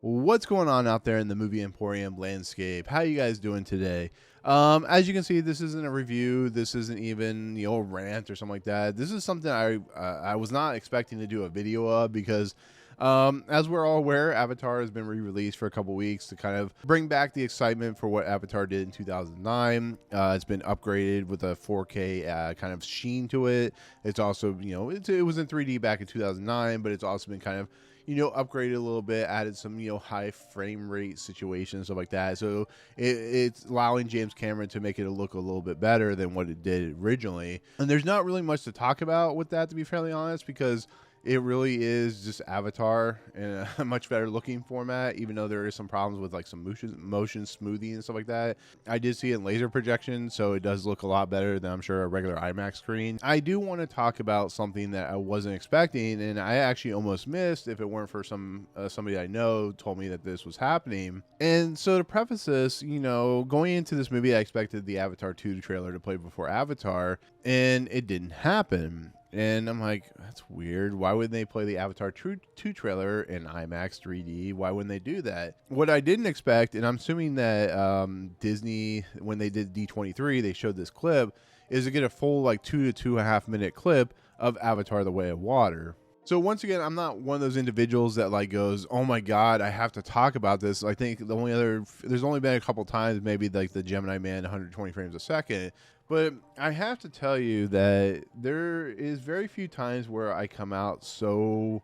What's going on out there in the movie Emporium landscape? How you guys doing today? As you can see, this isn't a review. This isn't even a rant or something like that. This is something I was not expecting to do a video of because, as we're all aware, Avatar has been re-released for a couple weeks to kind of bring back the excitement for what Avatar did in 2009. It's been upgraded with a 4K kind of sheen to it. It's also it was in 3D back in 2009, but it's also been kind of upgraded a little bit, added some, high frame rate situations, stuff like that. So it's allowing James Cameron to make it look a little bit better than what it did originally. And there's not really much to talk about with that, to be fairly honest, because it really is just Avatar in a much better looking format, even though there is some problems with like some motion smoothing and stuff like that. I did see it in laser projection, so it does look a lot better than I'm sure a regular IMAX screen. I do want to talk about something that I wasn't expecting, and I actually almost missed if it weren't for somebody I know told me that this was happening. And so to preface this, going into this movie, I expected the Avatar 2 trailer to play before Avatar, and it didn't happen. And I'm like, that's weird. Why wouldn't they play the Avatar 2 trailer in IMAX 3D? Why wouldn't they do that? What I didn't expect, and I'm assuming that Disney, when they did D23, they showed this clip, is to get a full like 2 to 2.5 minute clip of Avatar: The Way of Water. So once again, I'm not one of those individuals that like goes, oh my God, I have to talk about this. I think there's only been a couple times, maybe like the Gemini Man 120 frames a second. But I have to tell you that there is very few times where I come out so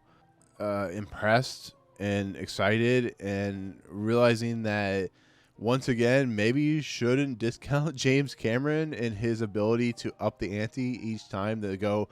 impressed and excited and realizing that once again, maybe you shouldn't discount James Cameron and his ability to up the ante each time to go,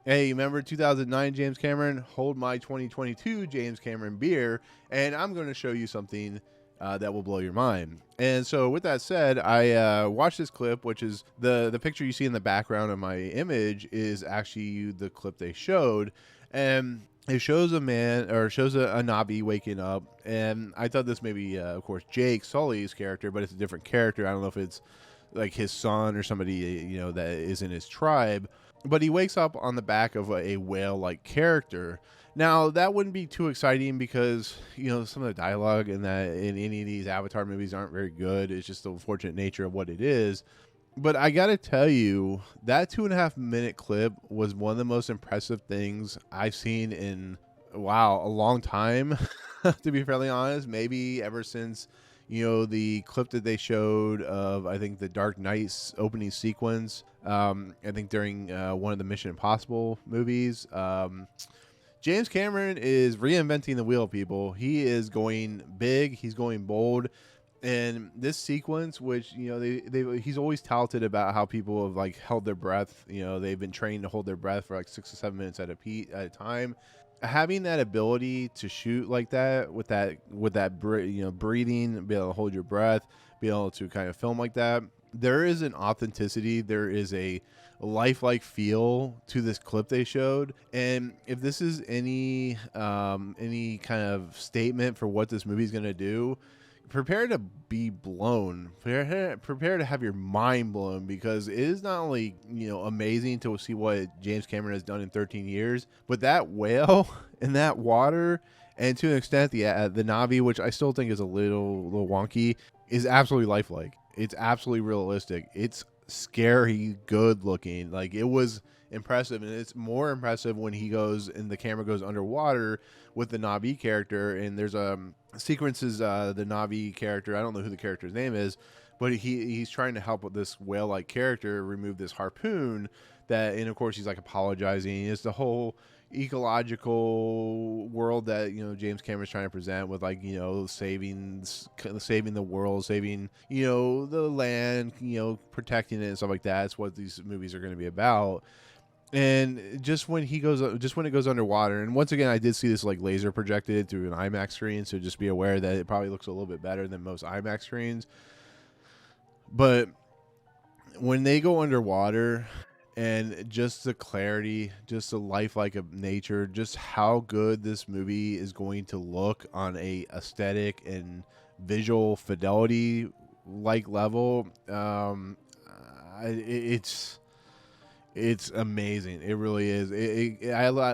hey, remember 2009 James Cameron? Hold my 2022 James Cameron beer, and I'm going to show you something that will blow your mind. And so with that said, I watched this clip, which is the picture you see in the background of my image is actually the clip they showed. And it shows a man, or shows a Navi waking up. And I thought this may be, of course, Jake Sully's character, but it's a different character. I don't know if it's like his son or somebody, that is in his tribe. But he wakes up on the back of a whale-like character. Now, that wouldn't be too exciting because, some of the dialogue in any of these Avatar movies aren't very good. It's just the unfortunate nature of what it is. But I got to tell you, that 2.5 minute clip was one of the most impressive things I've seen in, wow, a long time, to be fairly honest. Maybe ever since, the clip that they showed of, I think, the Dark Knight's opening sequence, I think during one of the Mission Impossible movies. James Cameron is reinventing the wheel, people. He is going big. He's going bold. And this sequence, which, he's always touted about how people have like held their breath. They've been trained to hold their breath for like 6 to 7 minutes at a time. Having that ability to shoot like that with that breathing, be able to hold your breath, be able to kind of film like that, there is an authenticity, there is a lifelike feel to this clip they showed. And if this is any kind of statement for what this movie is going to do, prepare to be blown. Prepare to have your mind blown, because it is not only amazing to see what James Cameron has done in 13 years, but that whale in that water, and to an extent the Navi, which I still think is a little wonky, is absolutely lifelike. It's absolutely realistic. It's scary good looking. Like, it was impressive, and it's more impressive when he goes and the camera goes underwater with the Navi character, and there's sequences the Navi character, I don't know who the character's name is, but he's trying to help with this whale-like character remove this harpoon that, and of course he's like apologizing. It's the whole ecological world that James Cameron's trying to present with, like, saving the world, saving the land, protecting it and stuff like that. It's what these movies are going to be about. And just when it goes underwater, and once again, I did see this like laser projected through an IMAX screen, so just be aware that it probably looks a little bit better than most IMAX screens. But when they go underwater, and just the clarity, just the lifelike of nature, just how good this movie is going to look on a aesthetic and visual fidelity like level, it's It's amazing. It really is.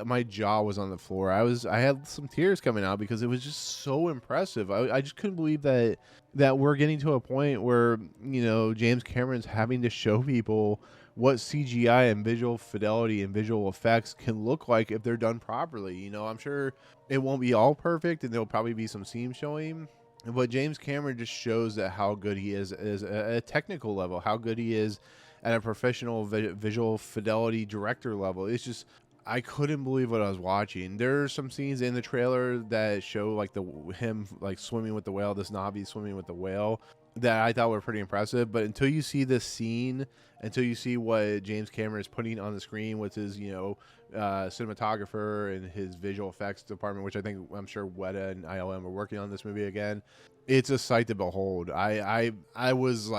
My jaw was on the floor. I had some tears coming out because it was just so impressive. I just couldn't believe that we're getting to a point where, James Cameron's having to show people what CGI and visual fidelity and visual effects can look like if they're done properly. I'm sure it won't be all perfect, and there'll probably be some seams showing. But James Cameron just shows that how good he is at a technical level, how good he is at a professional visual fidelity director level. It's just, I couldn't believe what I was watching. There are some scenes in the trailer that show like him like swimming with the whale, this Navi swimming with the whale, that I thought were pretty impressive. But until you see this scene, until you see what James Cameron is putting on the screen with his, cinematographer and his visual effects department, which I'm sure Weta and ILM are working on this movie again, it's a sight to behold. I was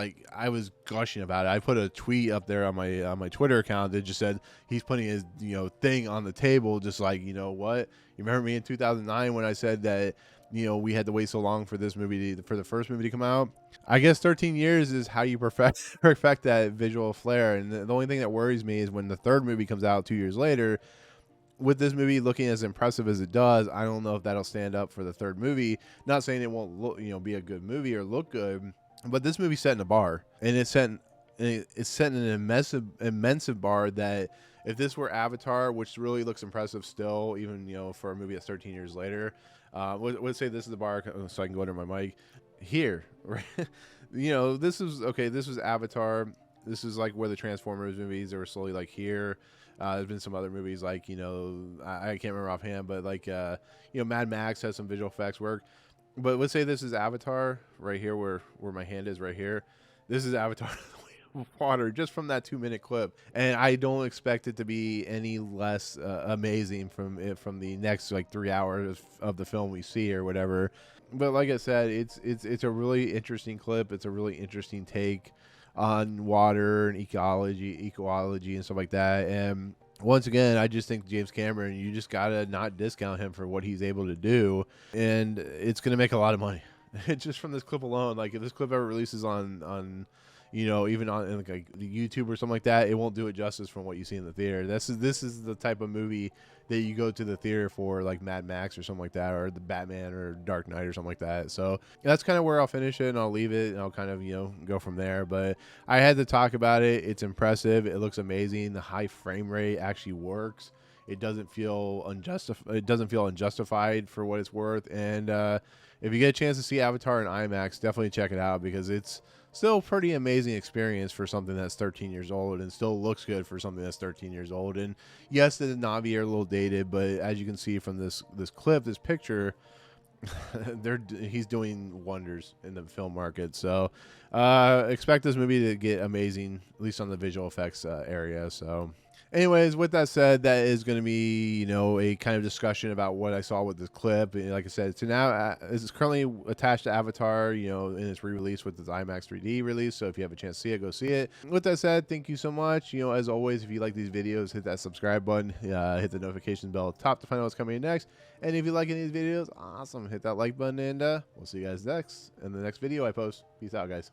gushing about it. I put a tweet up there on my Twitter account that just said he's putting his thing on the table, just like, what, you remember me in 2009 when I said that we had to wait so long for this movie for the first movie to come out. I guess 13 years is how you perfect that visual flair. And the only thing that worries me is when the third movie comes out 2 years later, with this movie looking as impressive as it does, I don't know if that'll stand up for the third movie. Not saying it won't look, be a good movie or look good, but this movie's setting a bar, and it's setting an immense bar that if this were Avatar, which really looks impressive still, even for a movie that's 13 years later, let's say this is the bar, so I can go under my mic here, right? This was Avatar. This is like where the Transformers movies are slowly like here. There's been some other movies like, I can't remember offhand, but like, Mad Max has some visual effects work. But let's say this is Avatar right here where my hand is right here. This is Avatar the Way of Water, just from that 2-minute clip. And I don't expect it to be any less amazing from the next like 3 hours of the film we see or whatever. But like I said, it's a really interesting clip. It's a really interesting take on water and ecology and stuff like that. And once again, I just think James Cameron, you just gotta not discount him for what he's able to do, and it's gonna make a lot of money. Just from this clip alone, like if this clip ever releases on even on like YouTube or something like that, it won't do it justice from what you see in the theater. This is the type of movie that you go to the theater for, like Mad Max or something like that, or the Batman or Dark Knight or something like that. So that's kind of where I'll finish it, and I'll leave it, and I'll kind of go from there. But I had to talk about it. It's impressive. It looks amazing. The high frame rate actually works. It doesn't feel unjustified for what it's worth. And if you get a chance to see Avatar in IMAX, definitely check it out, because it's still a pretty amazing experience for something that's 13 years old, and still looks good for something that's 13 years old. And yes, the Navi are a little dated, but as you can see from this clip, this picture, he's doing wonders in the film market. So expect this movie to get amazing, at least on the visual effects area. So anyways, with that said, that is going to be, a kind of discussion about what I saw with this clip. And like I said, so now it's currently attached to Avatar, in its re-release with its IMAX 3D release. So if you have a chance to see it, go see it. With that said, thank you so much. As always, if you like these videos, hit that subscribe button, hit the notification bell at the top to find out what's coming in next. And if you like any of these videos, awesome, hit that like button, and we'll see you guys next in the next video I post. Peace out, guys.